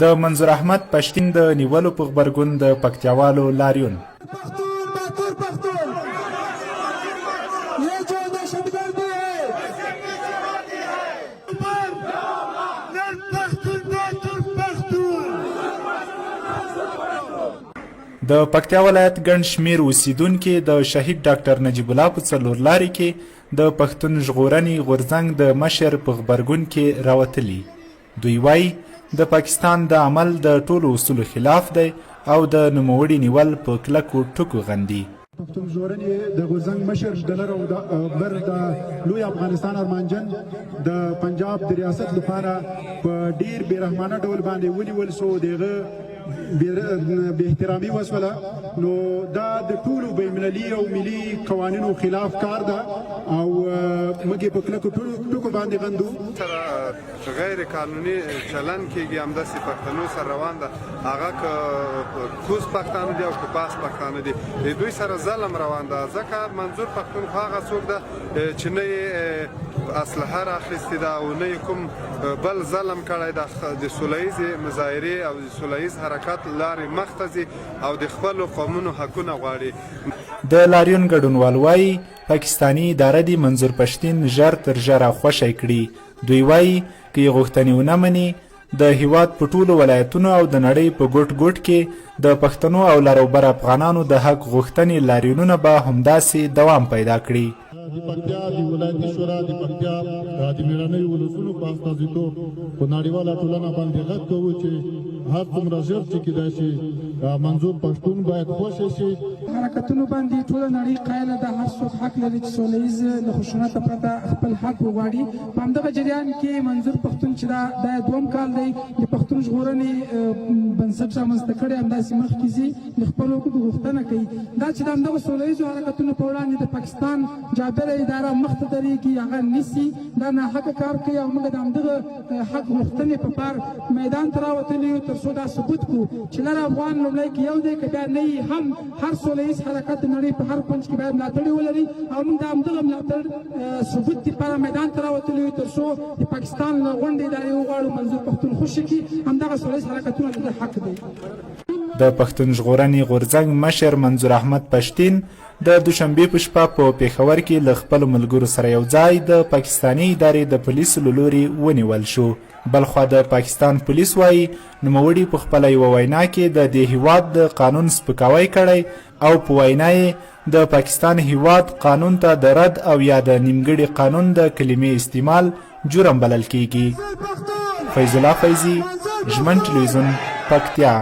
د منظور احمد پښتین د نیولو په غبرګون د پکتیاوالو لاریون. د پکتیا ولایت ګڼ شمېر اوسیدونکي د شهید ډاکټر نجیب الله په څلورلارې کې د پښتون ژغورنې غورځنګ د مشر په غبرګون کې راوتلي. دوی وایي د پاکستان د عمل د ټولو اصولو خلاف دی او د نوموړي نیول په کلکو ټکو غندي. پښتون ژغورنې د غورځنګ مشر د لر او بر د لوی افغانستان ارمانجن د پنجاب د ریاست لپاره په ډیر بېرحمانه ډول باندې ونیول سو. دغه بې احترامي وسوله، نو دا د ټولو بینالمللي او ملي قوانینو خلاف کار ده او موږ یې په کلکو ټکو باندې غندو. سره غیر قانوني چلن کېږي، همداسې پښتنو سره روان ده، هغه که کوز پښتانه دي او که پاس پښتانه دي، د دوی سره ظلم روان ده. ځکه منظور پښتون خو هغه څوک ده چې نه یې اسلحه راخیستې ده او نه یې کوم بل ظلم کړی ده. د سوله ییزې مظاهرې او د سوله ییز حرکت لارې مخته ځي او د خپلو قومونو حقونه غواړي. د لاریون ګډونوال وایي پاکستاني اداره دې منظور پښتین ژر تر ژره خوشی کړي. دوی وایي که یې غوښتنې ونه مني، د هیواد په ټولو ولایتونو او د نړۍ په ګوټ ګوټ کې د پښتنو او لروبر افغانانو د حق غوښتنې لاریونونه به همداسې دوام پیدا کړي. د پکتیا د ولایتي شورا د پکتیا د مېړنیو ولسونو په استازیتوب په نړیواله ټولنه باندې غږ کوو چې هر څومره ژر چې کېدای شي منظور پښتون باید خوشی شي. حرکتونو باندې ټوله نړۍ قایله ده، هر څوک حق لري چې سوله ییز له خشونته پرته خپل حق وغواړي. په همدغه جریان کې منظور پښتون چې دا دوم کال دی د پښتون ژغورنې بنسټ رامنځته کړی، همداسې مخکې ځي د خپلو حقوقو غوښتنه کوي. دا چې د همدغه سوله ییزو حرکتونو په وړاندې د پاکستان جابره اداره مخته درېږي، هغه نیسي، دا ناحقه کار کوي او موږ د همدغه حق غوښتنې په پار میدان ته راوتلي یو تر څو دا ثبوت کړو چې لر افغان لومړی کې یو دی، که بیا نه وي هم هر سوله ییز حرکت د نړۍ په هر کونج کې باید ملاتړي ولري او موږ د همدغه ملاتړ ثبوت دپاره میدان ته راوتلي یو تر څو د پاکستان له غونډې ادارې وغواړو منظور پښتون خوشي کړي. همدغه سوله ییز حرکتونه د حق دی. د پښتون ژغورنې غورځنګ مشر منظور احمد پښتین د دوشنبې په شپه په پېښور کې له خپلو ملګرو سره یو ځای د پاکستاني ادارې د پولیسو له لورې ونیول شو. بلخوا د پاکستان پولیس وایي نوموړي په خپله یوه وینا کې د دې هیواد د قانون سپکاوی کړی او په وینا یې د پاکستان هیواد قانون ته د رد او یا د نیمګړي قانون د کلمې استعمال جرم بلل کیږي. فیض الله فیضي، ژمن ټلویزیون، پکتیا.